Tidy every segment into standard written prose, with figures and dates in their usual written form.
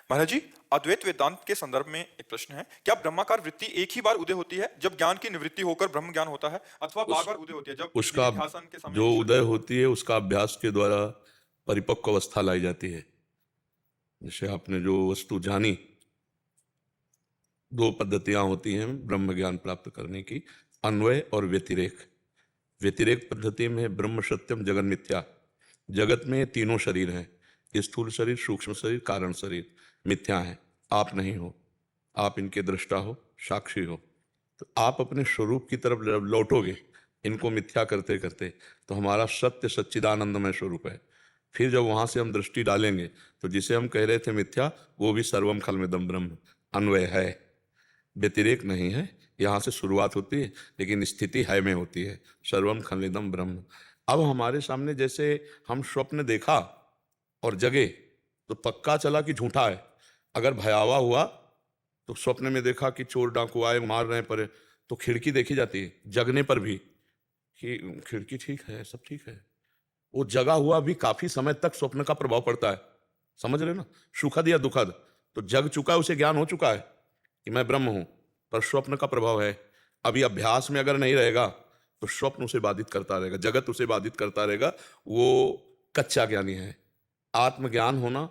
महाराज जी, अद्वैत वेदांत के संदर्भ में एक प्रश्न है। क्या ब्रह्माकार वृत्ति एक ही बार उदय होती है जब ज्ञान की निवृत्ति होकर ब्रह्म ज्ञान होता है, अथवा बार उस बार उदय होती है जब उसका निधिध्यासन के समय जो ईश्वर उदय की होती है उसका अभ्यास के द्वारा परिपक्व अवस्था लाई जाती है। जैसे आपने जो वस्तु जानी, दो पद्धतियां होती हैं ब्रह्म ज्ञान प्राप्त करने की, अन्वय और व्यतिरेक। व्यतिरेक पद्धति में ब्रह्म सत्यम जगन मिथ्या। जगत में तीनों शरीर हैं, स्थूल शरीर, सूक्ष्म शरीर, कारण शरीर मिथ्या है। आप नहीं हो, आप इनके दृष्टा हो, साक्षी हो। तो आप अपने स्वरूप की तरफ जब लौटोगे इनको मिथ्या करते करते, तो हमारा सत्य सच्चिदानंदमय स्वरूप है। फिर जब वहां से हम दृष्टि डालेंगे तो जिसे हम कह रहे थे मिथ्या, वो भी सर्वम खलमिदम ब्रह्म अन्वय है, व्यतिरेक नहीं है। यहाँ से शुरुआत होती है लेकिन स्थिति है में होती है, सर्वम खलमिदम ब्रह्म। अब हमारे सामने जैसे हम स्वप्न देखा और जगे तो पक्का चला कि झूठा है। अगर भयावह हुआ तो स्वप्न में देखा कि चोर डाकू आए मार रहे पर, तो खिड़की देखी जाती है जगने पर भी कि खिड़की ठीक है, सब ठीक है। वो जगा हुआ भी काफी समय तक स्वप्न का प्रभाव पड़ता है, समझ रहे ना, सुखद या दुखद। तो जग चुका है, उसे ज्ञान हो चुका है कि मैं ब्रह्म हूं, पर स्वप्न का प्रभाव है। अभी अभ्यास में अगर नहीं रहेगा तो स्वप्न उसे बाधित करता रहेगा, जगत उसे बाधित करता रहेगा। वो कच्चा ज्ञानी है। आत्मज्ञान होना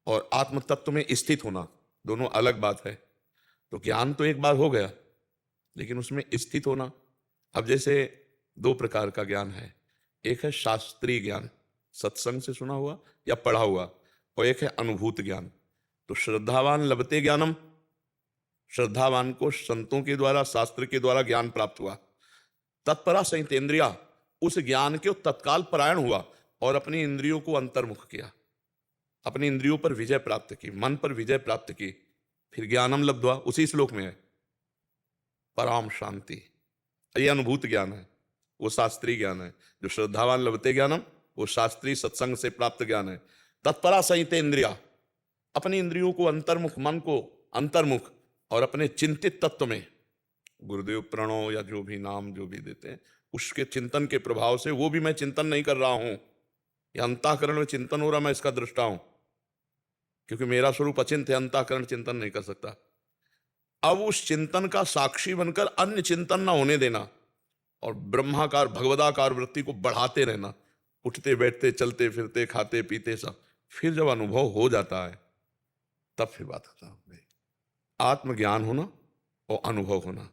और आत्म तत्व में स्थित होना दोनों अलग बात है। तो ज्ञान तो एक बार हो गया, लेकिन उसमें स्थित होना। अब जैसे दो प्रकार का ज्ञान है, एक है शास्त्रीय ज्ञान, सत्संग से सुना हुआ या पढ़ा हुआ, और एक है अनुभूत ज्ञान। तो श्रद्धावान लभते ज्ञानम, श्रद्धावान को संतों के द्वारा, शास्त्र के द्वारा ज्ञान प्राप्त हुआ। तत्परा संयतेन्द्रिया, उस ज्ञान के तत्काल परायण हुआ और अपनी इंद्रियों को अंतर्मुख किया, अपनी इंद्रियों पर विजय प्राप्त की, मन पर विजय प्राप्त की। फिर ज्ञानम लब्ध्वा, उसी श्लोक में है, पराम शांति। ये अनुभूत ज्ञान है, वो शास्त्रीय ज्ञान है। जो श्रद्धावान लभते ज्ञानम, वो शास्त्रीय सत्संग से प्राप्त ज्ञान है। तत्परा संयते इंद्रिया, अपनी इंद्रियों को अंतर्मुख, मन को अंतर्मुख और अपने चिंतित तत्व में, गुरुदेव प्रणव या जो भी नाम जो भी देते हैं, उसके चिंतन के प्रभाव से, वो भी मैं चिंतन नहीं कर रहा हूं, या अंतःकरण में चिंतन हो रहा, मैं इसका दृष्टा हूं, क्योंकि मेरा स्वरूप अचिंत्य है, अंतःकरण चिंतन नहीं कर सकता। अब उस चिंतन का साक्षी बनकर अन्य चिंतन ना होने देना और ब्रह्माकार भगवदाकार वृत्ति को बढ़ाते रहना, उठते बैठते चलते फिरते खाते पीते सब। फिर जब अनुभव हो जाता है तब फिर बात खत्म हो गई। आत्मज्ञान होना और अनुभव होना।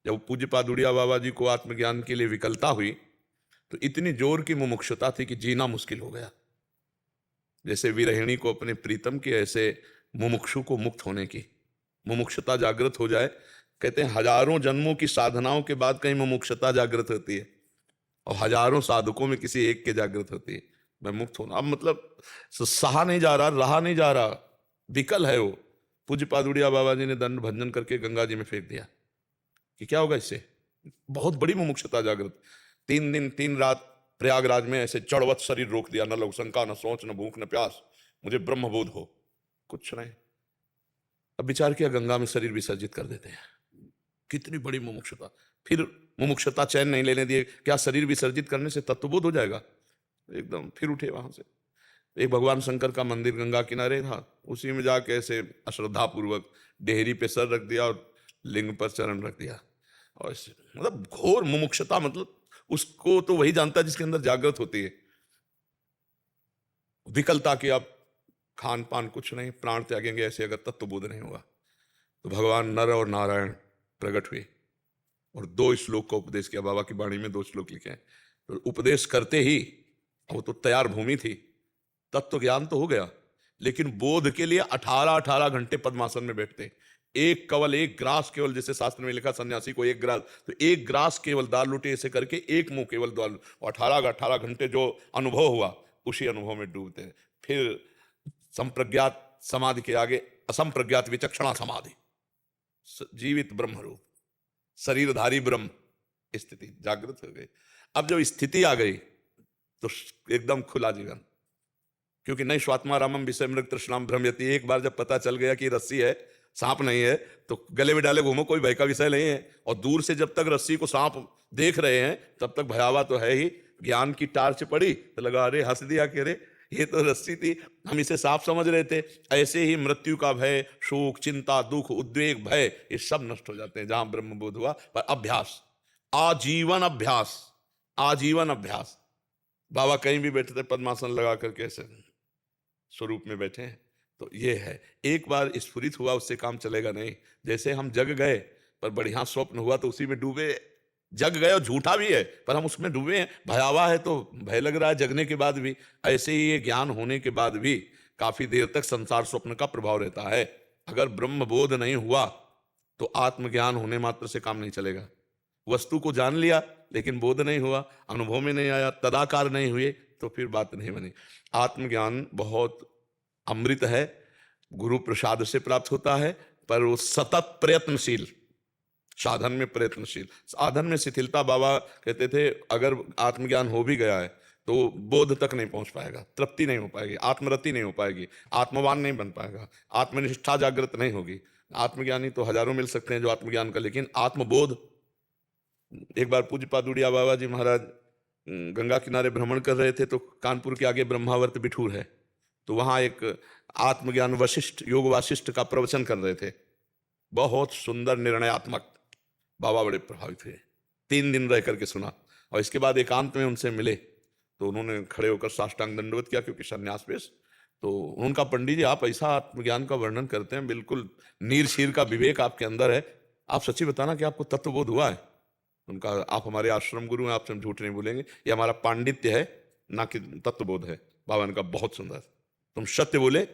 जब पूज्यपाद उड़िया बाबा जी को आत्मज्ञान के लिए विकलता हुई तो इतनी जोर की मुमुक्षुता थी कि जीना मुश्किल हो गया। जैसे विरहिणी को अपने प्रीतम की, ऐसे मुमुक्षु को मुक्त होने की मुमुक्षुता जागृत हो जाए। कहते हैं हजारों जन्मों की साधनाओं के बाद कहीं मुमुक्षुता जागृत होती है, और हजारों साधकों में किसी एक के जागृत होती है, मैं मुक्त होना। अब मतलब सहा नहीं जा रहा, रहा नहीं जा रहा, विकल है वो। पूज्य पादुड़िया बाबा जी ने दंड भंजन करके गंगा जी में फेंक दिया कि क्या होगा इससे, बहुत बड़ी मुमुक्षुता जागृत। 3 दिन 3 रात प्रयागराज में ऐसे जड़वत शरीर रोक दिया, न लघुशंका, न सोच, न भूख, न प्यास, मुझे ब्रह्मबोध हो, कुछ नहीं। अब विचार किया, गंगा में शरीर विसर्जित कर देते हैं, कितनी बड़ी मुमुक्षुता। फिर मुमुक्षुता चैन नहीं लेने दिए, क्या शरीर विसर्जित करने से तत्वबोध हो जाएगा, एकदम फिर उठे वहां से। एक भगवान शंकर का मंदिर गंगा किनारे था, उसी में जाके ऐसे अश्रद्धा पूर्वक डेहरी पे सर रख दिया और लिंग पर चरण रख दिया। और मतलब घोर मुमुक्षुता, मतलब उसको तो वही जानता है जिसके अंदर जागृत होती है। विकलता की, अब खान पान कुछ नहीं, प्राण त्यागेंगे ऐसे अगर तत्वबोध नहीं हुआ। तो भगवान नर और नारायण प्रकट हुए और 2 श्लोक का उपदेश किया। बाबा की वाणी में 2 श्लोक लिखे हैं। तो उपदेश करते ही, वो तो तैयार भूमि थी, तत्व ज्ञान तो हो गया, लेकिन बोध के लिए 18 घंटे पद्मासन में बैठते। एक कवल, एक ग्रास केवल, जैसे शास्त्र में लिखा सन्यासी को 1 ग्रास, तो 1 ग्रास केवल दाल रोटी ऐसे करके, एक मुंह केवल दाल, और 18 घंटे जो अनुभव हुआ उसी अनुभव में डूबते हैं। फिर संप्रज्ञात समाधि के आगे असंप्रज्ञात विचक्षणा समाधि, जीवित ब्रह्म रूप, शरीरधारी ब्रह्म स्थिति जागृत हो गई। अब जब स्थिति आ गई तो एकदम खुला जीवन, क्योंकि नहीं स्वात्मा रामम विषय मृग तृष्णाम भ्रमयति। एक बार जब पता चल गया कि रस्सी है, सांप नहीं है, तो गले में डाले घूमो, कोई भय का विषय नहीं है। और दूर से जब तक रस्सी को सांप देख रहे हैं तब तक भयावह तो है ही। ज्ञान की टार्च पड़ी तो लगा, अरे हंस दिया कि अरे ये तो रस्सी थी, हम इसे साफ समझ रहे थे। ऐसे ही मृत्यु का भय, शोक, चिंता, दुख, उद्वेग, भय, ये सब नष्ट हो जाते हैं जहां ब्रह्मबोध हुआ। पर अभ्यास, आजीवन अभ्यास, आजीवन अभ्यास। बाबा कहीं भी बैठे थे पद्मासन लगा करके ऐसे स्वरूप में बैठे हैं। तो ये है, एक बार स्फुरित हुआ उससे काम चलेगा नहीं। जैसे हम जग गए पर बढ़िया स्वप्न हुआ तो उसी में डूबे, जग गए और झूठा भी है पर हम उसमें डूबे हैं, भयावह है तो भय लग रहा है जगने के बाद भी। ऐसे ही ये ज्ञान होने के बाद भी काफी देर तक संसार स्वप्न का प्रभाव रहता है। अगर ब्रह्म बोध नहीं हुआ तो आत्मज्ञान होने मात्र से काम नहीं चलेगा। वस्तु को जान लिया लेकिन बोध नहीं हुआ, अनुभव में नहीं आया, तदाकार नहीं हुए, तो फिर बात नहीं बनी। आत्मज्ञान बहुत अमृत है, गुरु प्रसाद से प्राप्त होता है, पर वो सतत प्रयत्नशील, साधन में प्रयत्नशील। साधन में शिथिलता, बाबा कहते थे अगर आत्मज्ञान हो भी गया है तो बोध तक नहीं पहुंच पाएगा, तृप्ति नहीं हो पाएगी, आत्मरति नहीं हो पाएगी, आत्मवान नहीं बन पाएगा, आत्मनिष्ठा जागृत नहीं होगी। आत्मज्ञानी तो हजारों मिल सकते हैं जो आत्मज्ञान का, लेकिन आत्मबोध। एक बार पूज्य पादुड़िया बाबा जी महाराज गंगा किनारे भ्रमण कर रहे थे तो कानपुर के आगे ब्रह्मावर्त बिठूर है, तो वहां एक आत्मज्ञान वशिष्ठ, योग वाशिष्ठ का प्रवचन कर रहे थे, बहुत सुंदर निर्णयात्मक। बाबा बड़े प्रभावित हुए, 3 दिन रह करके सुना। और इसके बाद एकांत में उनसे मिले तो उन्होंने खड़े होकर साष्टांग दंडवत किया, क्योंकि संन्यास पेश। तो उनका, पंडित जी आप ऐसा आत्मज्ञान का वर्णन करते हैं, बिल्कुल नीर शीर का विवेक आपके अंदर है, आप सच्ची बताना कि आपको तत्वबोध हुआ है? उनका, आप हमारे आश्रम गुरु हैं, आपसे हम झूठ नहीं बोलेंगे, ये हमारा पांडित्य है ना कि तत्वबोध है। बाबा ने कहा बहुत सुंदर, तुम सत्य बोले,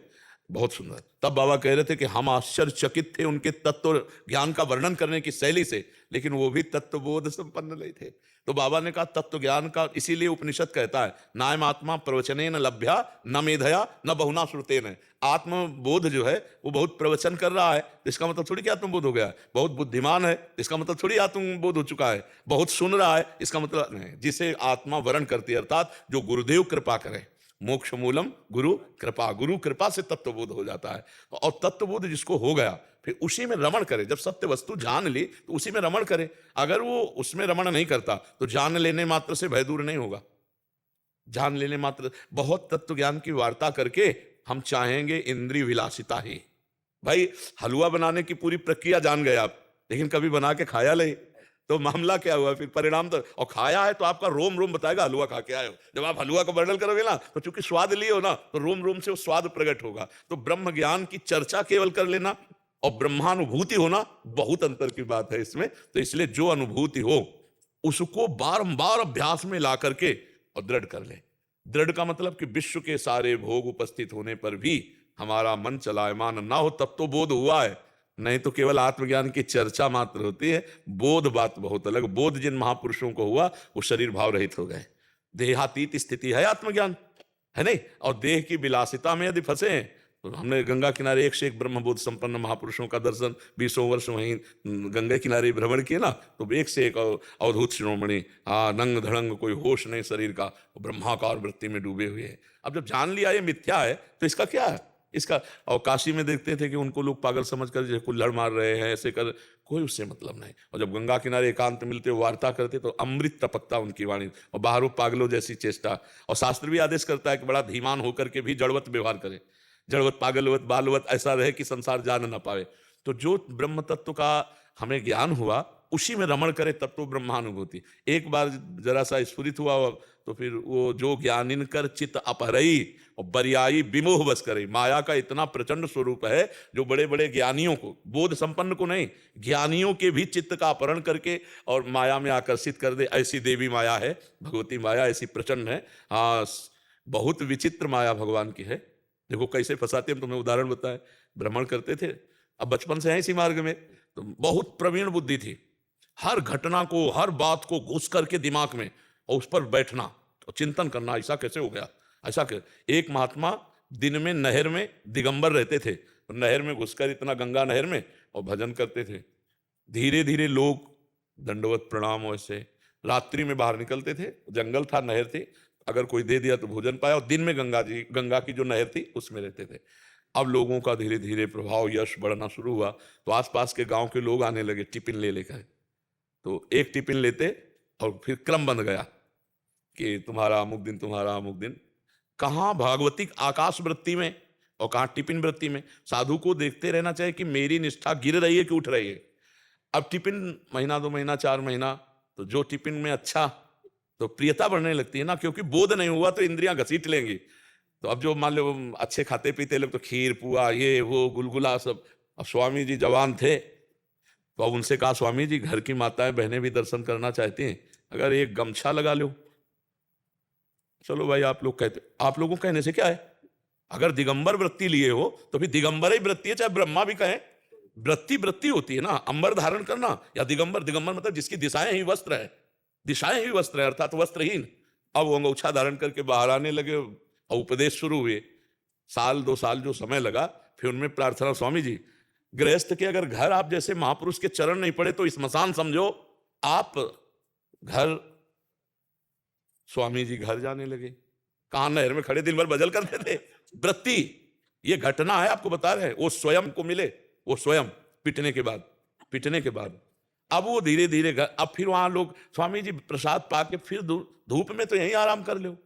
बहुत सुंदर। तब बाबा कह रहे थे कि हम आश्चर्यचकित थे उनके तत्व ज्ञान का वर्णन करने की शैली से, लेकिन वो भी तत्वबोध संपन्न नहीं थे। तो बाबा ने कहा तत्व ज्ञान का, इसीलिए उपनिषद कहता है नायम आत्मा प्रवचनेन लभ्या न मेधया न बहुना श्रुतेन। आत्मबोध जो है वो बहुत प्रवचन कर रहा है, इसका मतलब थोड़ी कि आत्मबोध हो गया है। बहुत बुद्धिमान है, इसका मतलब थोड़ी आत्मबोध हो चुका है। बहुत सुन रहा है, इसका मतलब नहीं। जिसे आत्मा वर्ण करती है, अर्थात जो गुरुदेव कृपा करे, मोक्ष मूलम गुरु कृपा, गुरु कृपा से तत्वबोध हो जाता है। और तत्वबोध जिसको हो गया फिर उसी में रमण करे। जब सत्य वस्तु जान ली तो उसी में रमण करे। अगर वो उसमें रमण नहीं करता तो जान लेने मात्र से भय दूर नहीं होगा। जान लेने मात्र, बहुत तत्व ज्ञान की वार्ता करके हम चाहेंगे इंद्रिय विलासिता ही। भाई हलवा बनाने की पूरी प्रक्रिया जान गए आप, लेकिन कभी बना के खाया नहीं तो मामला क्या हुआ फिर? परिणाम तो, और खाया है तो आपका रोम रोम बताएगा हलवा खा के आए हो। जब आप हलवा का वर्णन करोगे ना तो चूंकि स्वाद लिए हो ना, तो रोम रोम से वो स्वाद प्रकट होगा। तो ब्रह्म ज्ञान की चर्चा केवल कर लेना और ब्रह्मानुभूति होना बहुत अंतर की बात है इसमें। तो इसलिए जो अनुभूति हो उसको बारंबार अभ्यास में ला करके और दृढ़ कर ले। दृढ़ का मतलब कि विश्व के सारे भोग उपस्थित होने पर भी हमारा मन चलायमान ना हो, तब तो बोध हुआ है। नहीं तो केवल आत्मज्ञान की चर्चा मात्र होती है, बोध बात बहुत अलग। बोध जिन महापुरुषों को हुआ वो शरीर भाव रहित हो गए, देहातीत स्थिति है आत्मज्ञान, है नहीं। और देह की विलासिता में यदि फंसे हैं तो हमने गंगा किनारे एक से एक ब्रह्मबोध संपन्न महापुरुषों का दर्शन, 20 वर्ष वहीं गंगा किनारे भ्रमण किए ना, तो एक से एक अवधूत शिरोमणि, नंग धड़ंग, कोई होश नहीं शरीर का, ब्रह्माकार वृत्ति में डूबे हुए हैं। अब जब जान लिया ये मिथ्या है तो इसका क्या है? इसका, और काशी में देखते थे कि उनको लोग पागल समझकर जैसे कुल्हड़ मार रहे हैं, ऐसे कर, कोई उससे मतलब नहीं। और जब गंगा किनारे एकांत मिलते वार्ता करते तो अमृत टपकता उनकी वाणी, और बाहरों पागलों जैसी चेष्टा। और शास्त्र भी आदेश करता है कि बड़ा धीमान होकर के भी जड़वत व्यवहार करे, जड़वत, पागलवत, बालवत, ऐसा रहे कि संसार जान ना पावे। तो जो ब्रह्म तत्व का हमें ज्ञान हुआ उसी में रमण करे, तब तो ब्रह्मानुभूति। एक बार जरा सा स्फुरित हुआ तो फिर वो जो ज्ञानिन कर चित अपहरई और बरियाई विमोह बस करे। माया का इतना प्रचंड स्वरूप है जो बड़े बड़े ज्ञानियों को, बोध संपन्न को नहीं, ज्ञानियों के भी चित्त का अपहरण करके और माया में आकर्षित कर दे। ऐसी देवी माया है, भगवती माया ऐसी प्रचंड है। हाँ, बहुत विचित्र माया भगवान की है। देखो कैसे फंसाते, हम तुम्हें उदाहरण बताए। भ्रमण करते थे, अब बचपन से हैं इसी मार्ग में, तो बहुत प्रवीण बुद्धि थी। हर घटना को, हर बात को घुस करके दिमाग में और उस पर बैठना और चिंतन करना, ऐसा कैसे हो गया, ऐसा कैसे। एक महात्मा दिन में नहर में दिगंबर रहते थे, तो नहर में घुसकर, इतना गंगा नहर में, और भजन करते थे। धीरे धीरे लोग दंडवत प्रणाम वैसे रात्रि में बाहर निकलते थे, जंगल था, नहर थी, अगर कोई दे दिया तो भोजन पाया, और दिन में गंगा की जो नहर थी उसमें रहते थे। अब लोगों का धीरे धीरे प्रभाव, यश बढ़ना शुरू हुआ, तो आसपास के गांव के लोग आने लगे टिफिन ले लेकर। तो एक टिफिन लेते और फिर क्रम बन गया कि तुम्हारा अमुक दिन, तुम्हारा अमुक दिन। कहाँ भागवतिक आकाश वृत्ति में और कहाँ टिपिन वृत्ति में। साधु को देखते रहना चाहिए कि मेरी निष्ठा गिर रही है कि उठ रही है। अब टिपिन महीना 2 महीना 4 महीना, तो जो टिपिन में अच्छा, तो प्रियता बढ़ने लगती है ना, क्योंकि बोध नहीं हुआ तो इंद्रियां घसीट लेंगी। तो अब जो मान लो अच्छे खाते पीते लोग तो खीर पुआ ये वो गुलगुला सब। अब स्वामी जी जवान थे तो अब उनसे कहा, स्वामी जी घर की माताएं बहनें भी दर्शन करना चाहती हैं, अगर एक गमछा लगा लो। चलो भाई, आप लोग कहते, आप लोगों को कहने से क्या है, अगर दिगंबर वृत्ति लिए हो तो फिर दिगंबर ही वृत्ति है, चाहे ब्रह्मा भी कहें। वृत्ति वृत्ति होती है ना, अंबर धारण करना या दिगंबर। दिगंबर मतलब जिसकी दिशाएं ही वस्त्र है, दिशाएं ही वस्त्र है, अर्थात वस्त्रहीन। अब वो अंगोछा धारण करके बाहर आने लगे और उपदेश शुरू हुए। 1-2 साल जो समय लगा, फिर उनमें प्रार्थना, स्वामी जी गृहस्थ के अगर घर आप जैसे महापुरुष के चरण नहीं पड़े तो स्मशान समझो आप घर। स्वामी जी घर जाने लगे। कहां नहर में खड़े दिन भर भजन करते थे। वृत्ति, ये घटना है, आपको बता रहे हैं। वो स्वयं को मिले, वो स्वयं पिटने के बाद अब वो धीरे धीरे अब फिर वहां लोग, स्वामी जी प्रसाद पाके फिर धूप में तो यहीं आराम कर लो।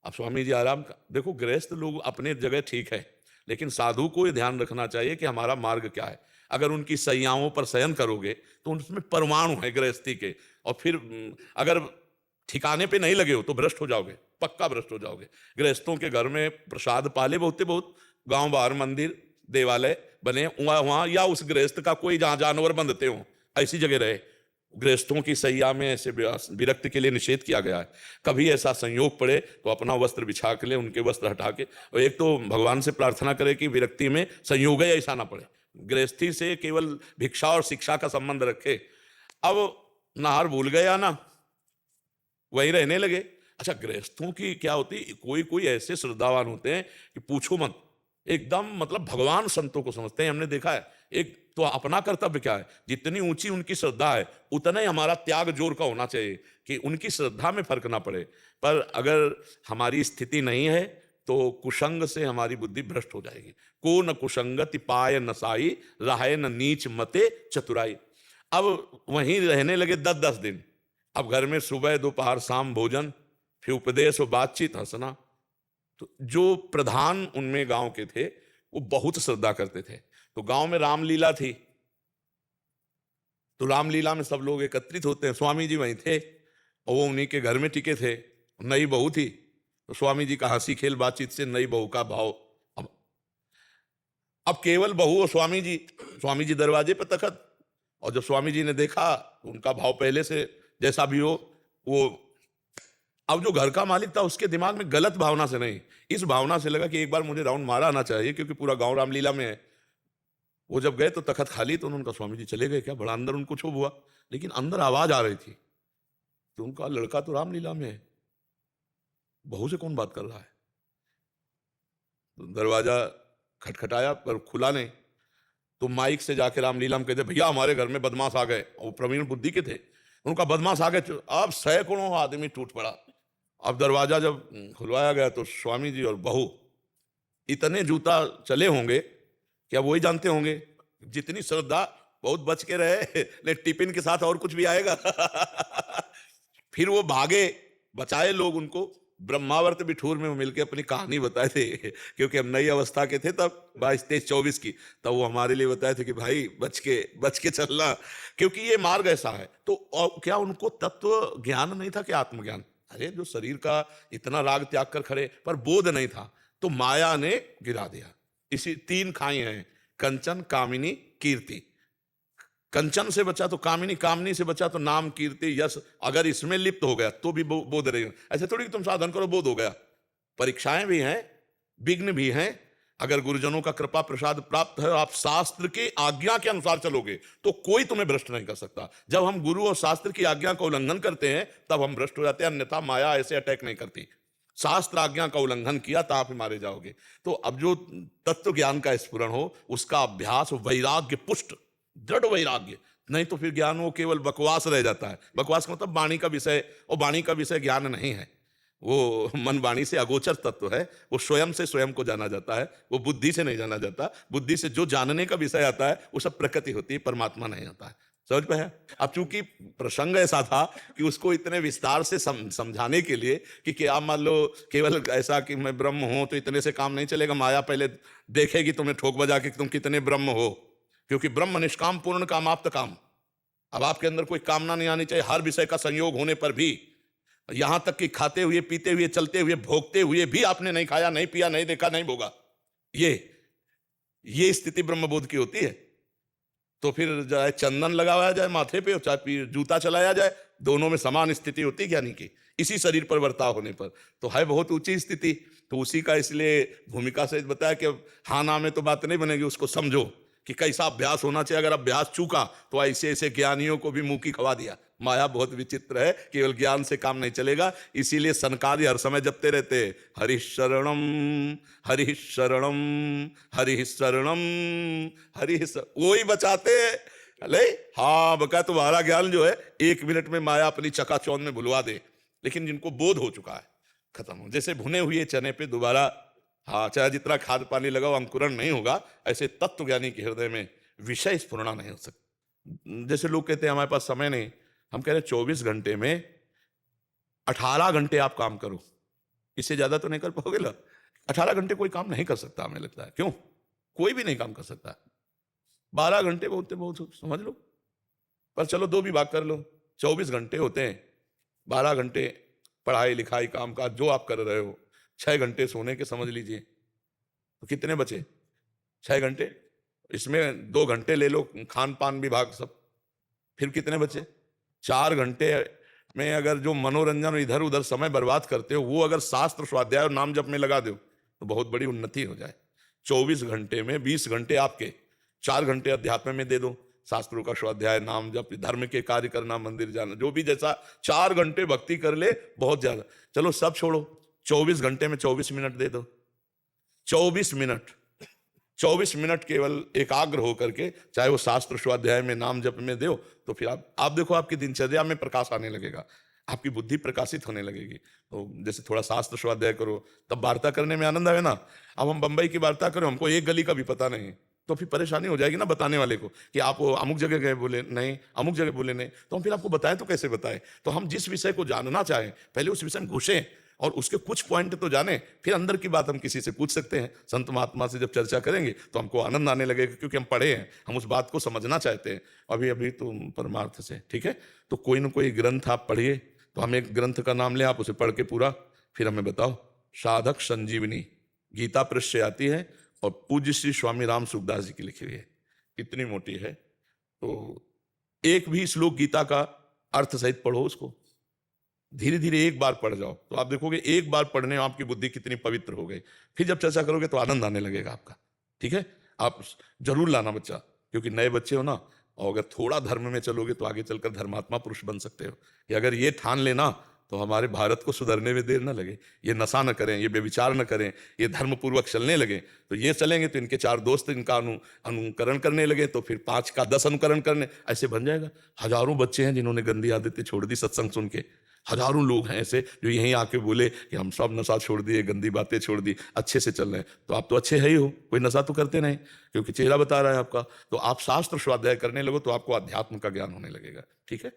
अब स्वामी जी आराम का, देखो गृहस्थ लोग अपने जगह ठीक है, लेकिन साधु को ये ध्यान रखना चाहिए कि हमारा मार्ग क्या है। अगर उनकी सैयाओं पर शयन करोगे तो उनमें परमाणु है गृहस्थी के, और फिर अगर ठिकाने पे नहीं लगे हो तो भ्रष्ट हो जाओगे, पक्का भ्रष्ट हो जाओगे। गृहस्थों के घर में प्रसाद पाले बहुत गांव बाहर मंदिर देवालय बने, वहां या उस गृहस्थ का कोई जहां जानवर बंधते हो ऐसी जगह रहे। गृहस्थों की सैया में ऐसे विरक्त के लिए निषेध किया गया है। कभी ऐसा संयोग पड़े तो अपना वस्त्र बिछा के ले, उनके वस्त्र हटा के, और एक तो भगवान से प्रार्थना करे कि विरक्ति में संयोग ही ऐसा ना पड़े। गृहस्थी से केवल भिक्षा और शिक्षा का संबंध रखे। अब नहार भूल गया ना, वही रहने लगे। अच्छा, गृहस्थों की क्या होती, कोई ऐसे श्रद्धावान होते हैं कि पूछो मत, एकदम मतलब भगवान संतों को समझते हैं। हमने देखा है, एक तो अपना कर्तव्य क्या है, जितनी ऊंची उनकी श्रद्धा है उतना ही हमारा त्याग जोर का होना चाहिए कि उनकी श्रद्धा में फर्क ना पड़े। पर अगर हमारी स्थिति नहीं है तो कुसंग से हमारी बुद्धि भ्रष्ट हो जाएगी। को न कुसंगति पाय न साई, राहे न नीच मते चतुराई। अब वहीं रहने लगे 10-10 दिन। अब घर में सुबह दोपहर शाम भोजन, फिर उपदेश और बातचीत, हंसना। तो जो प्रधान उनमें गांव के थे वो बहुत श्रद्धा करते थे। तो गांव में रामलीला थी, तो रामलीला में सब लोग एकत्रित होते हैं। स्वामी जी वहीं थे और वो उन्हीं के घर में टिके थे। नई बहू थी, तो स्वामी जी का हंसी खेल बातचीत से नई बहू का भाव। अब केवल बहू और स्वामी जी दरवाजे पर तखत, और जब स्वामी जी ने देखा तो उनका भाव पहले से जैसा भी हो वो। अब जो घर का मालिक था उसके दिमाग में गलत भावना से नहीं, इस भावना से लगा कि एक बार मुझे राउंड मारा आना चाहिए, क्योंकि पूरा गांव रामलीला में है। वो जब गए तो तखत खाली, तो उन्होंने कहा, स्वामी जी चले गए क्या? बड़ा अंदर उनको क्षोभ हुआ, लेकिन अंदर आवाज आ रही थी। तो उनका लड़का तो रामलीला में है, बहू से कौन बात कर रहा है? तो दरवाजा खटखटाया पर खुला नहीं। तो माइक से जाके रामलीला में कहते, भैया हमारे घर में बदमाश आ गए। वो प्रवीण बुद्धि के थे, उनका बदमाश आ गए। अब सैकड़ों आदमी टूट पड़ा। अब दरवाजा जब खुलवाया गया तो स्वामी जी और बहू इतने जूता चले होंगे कि अब वही जानते होंगे, जितनी श्रद्धा, बहुत बच के रहे, लेकिन टिफिन के साथ और कुछ भी आएगा। फिर वो भागे, बचाए लोग उनको। ब्रह्मावर्त बिठूर में वो मिलके अपनी कहानी बताए थे, क्योंकि हम नई अवस्था के थे तब, 22, 23, 24 की। तब वो हमारे लिए बताए थे कि भाई बच के चलना, क्योंकि ये मार्ग ऐसा है। तो क्या उनको तत्व ज्ञान नहीं था कि आत्मज्ञान? अरे जो शरीर का इतना राग त्याग कर खड़े, पर बोध नहीं था, तो माया ने गिरा दिया। इसी 3 खाई हैं, कंचन, कामिनी, कीर्ति। कंचन से बचा तो कामिनी, कामिनी से बचा तो नाम, कीर्ति, यश। अगर इसमें लिप्त हो गया तो भी बोध रहेगा। ऐसे थोड़ी कि तुम साधन करो बोध हो गया। परीक्षाएं भी हैं, विघ्न भी हैं। अगर गुरुजनों का कृपा प्रसाद प्राप्त है, आप शास्त्र की आज्ञा के अनुसार चलोगे तो कोई तुम्हें भ्रष्ट नहीं कर सकता। जब हम गुरु और शास्त्र की आज्ञा का उल्लंघन करते हैं तब हम भ्रष्ट हो जाते हैं, अन्यथा माया ऐसे अटैक नहीं करती। शास्त्र आज्ञा का उल्लंघन किया तो आप ही मारे जाओगे। तो अब जो तत्व ज्ञान का स्फुरण हो, उसका अभ्यास, वैराग्य पुष्ट, दृढ़ वैराग्य, नहीं तो फिर ज्ञान वो केवल बकवास रह जाता है। बकवास का मतलब वाणी का विषय, और वाणी का विषय ज्ञान नहीं है। वो मन वाणी से अगोचर तत्व है। वो स्वयं से स्वयं को जाना जाता है, वो बुद्धि से नहीं जाना जाता। बुद्धि से जो जानने का विषय आता है वो सब प्रकृति होती है, परमात्मा नहीं आता है। समझ पाया? अब चूंकि प्रसंग ऐसा था कि उसको इतने विस्तार से समझाने के लिए कि क्या मान लो केवल ऐसा कि मैं ब्रह्म हूं तो इतने से काम नहीं चलेगा, माया पहले देखेगी तुम्हें ठोक बजा के कि तुम कितने ब्रह्म हो, क्योंकि ब्रह्म निष्काम पूर्ण कामाप्त काम। अब आपके अंदर कोई कामना नहीं आनी चाहिए, हर विषय का संयोग होने पर भी, यहां तक कि खाते हुए, पीते हुए, चलते हुए, भोगते हुए भी आपने नहीं खाया, नहीं पिया, नहीं देखा, नहीं भोगा। ये स्थिति ब्रह्मबोध की होती है। तो फिर चाहे चंदन लगाया जाए माथे पे, चाहे जूता चलाया जाए, दोनों में समान स्थिति होती है ज्ञानी की, इसी शरीर पर वर्ताव होने पर। तो है बहुत ऊंची स्थिति, तो उसी का इसलिए भूमिका से बताया कि हाँ ना में तो बात नहीं बनेगी, उसको समझो कि कैसा अभ्यास होना चाहिए। अगर अभ्यास चूका तो ऐसे ऐसे ज्ञानियों को भी मुंह की खवा दिया। माया बहुत विचित्र है, केवल ज्ञान से काम नहीं चलेगा। इसीलिए सनकादि हर समय जपते रहते, हरि शरणम हरि शरणम हरि शरणम हरि वो ही बचाते। अले हाँ बका, तुम्हारा ज्ञान जो है 1 मिनट में माया अपनी चकाचौंध में भुलवा दे। लेकिन जिनको बोध हो चुका है, खत्म हो, जैसे भुने हुए चने पे दोबारा, हाँ चाहे जितना खाद पानी लगाओ अंकुरण नहीं होगा, ऐसे तत्व ज्ञानी के हृदय में विषय स्फुरणा नहीं हो सकता। जैसे लोग कहते हैं हमारे पास समय नहीं, हम कह रहे हैं 24 घंटे में 18 घंटे आप काम करो, इससे ज्यादा तो नहीं कर पाओगे ना। 18 घंटे कोई काम नहीं कर सकता, हमें लगता है। क्यों? कोई भी नहीं काम कर सकता। 12 घंटे बहुत समझ लो, पर चलो 2 विभाग कर लो, 24 घंटे होते हैं। 12 घंटे पढ़ाई लिखाई काम काज जो आप कर रहे हो, 6 घंटे सोने के समझ लीजिए, तो कितने बचे? 6 घंटे, इसमें 2 घंटे ले लो खान पान विभाग सब, फिर कितने बचे? 4 घंटे में अगर जो मनोरंजन इधर उधर समय बर्बाद करते हो, वो अगर शास्त्र स्वाध्याय और नाम जप में लगा दो तो बहुत बड़ी उन्नति हो जाए। 24 घंटे में 20 घंटे आपके, 4 घंटे अध्यात्म में दे दो, शास्त्रों का स्वाध्याय, नाम जप, धर्म के कार्य करना, मंदिर जाना, जो भी जैसा 4 घंटे भक्ति कर ले, बहुत ज्यादा। चलो सब छोड़ो, 24 घंटे में 24 मिनट दे दो। 24 मिनट केवल एकाग्र होकर के, चाहे वो शास्त्र स्वाध्याय में, नाम जप में दो, तो फिर आप देखो आपकी दिनचर्या में प्रकाश आने लगेगा, आपकी बुद्धि प्रकाशित होने लगेगी। तो जैसे थोड़ा शास्त्र स्वाध्याय करो, तब वार्ता करने में आनंद आवे ना। अब हम बंबई की वार्ता करें, हमको एक गली का भी पता नहीं, तो फिर परेशानी हो जाएगी ना बताने वाले को कि आप अमुक जगह गए, बोले नहीं, अमुक जगह बोले नहीं, तो हम फिर आपको बताएं तो कैसे बताएं। तो हम जिस विषय को जानना चाहें पहले उस विषय में घुसें और उसके कुछ पॉइंट तो जाने, फिर अंदर की बात हम किसी से पूछ सकते हैं। संत महात्मा से जब चर्चा करेंगे तो हमको आनंद आने लगेगा, क्योंकि हम पढ़े हैं, हम उस बात को समझना चाहते हैं अभी तो परमार्थ से। ठीक है, तो कोई ना कोई ग्रंथ आप पढ़िए, तो हम एक ग्रंथ का नाम लें, आप उसे पढ़ के पूरा फिर हमें बताओ। साधक संजीवनी गीता पृष्ठ से आती है और पूज्य श्री स्वामी राम सुखदास जी की लिखी हुई है, इतनी मोटी है। तो एक भी श्लोक गीता का अर्थ सहित पढ़ो, उसको धीरे धीरे एक बार पढ़ जाओ, तो आप देखोगे एक बार पढ़ने में आपकी बुद्धि कितनी पवित्र हो गई। फिर जब चर्चा करोगे तो आनंद आने लगेगा आपका। ठीक है, आप जरूर लाना बच्चा, क्योंकि नए बच्चे हो ना, और अगर थोड़ा धर्म में चलोगे तो आगे चलकर धर्मात्मा पुरुष बन सकते हो। कि अगर ये ठान लेना तो हमारे भारत को सुधरने में देर न लगे, ये नशा न करें, ये बेविचार न करें, ये धर्मपूर्वक चलने लगे, तो ये चलेंगे तो इनके 4 दोस्त इनका अनुकरण करने लगे, तो फिर 5 का 10 अनुकरण करने, ऐसे बन जाएगा। हजारों बच्चे हैं जिन्होंने गंदी आदतें छोड़ दी सत्संग सुन के, हजारों लोग हैं ऐसे जो यहीं आके बोले कि हम सब नशा छोड़ दिए, गंदी बातें छोड़ दी, अच्छे से चल रहे हैं। तो आप तो अच्छे है ही हो, कोई नशा तो करते नहीं, क्योंकि चेहरा बता रहा है आपका। तो आप शास्त्र स्वाध्याय करने लगो तो आपको अध्यात्म का ज्ञान होने लगेगा। ठीक है।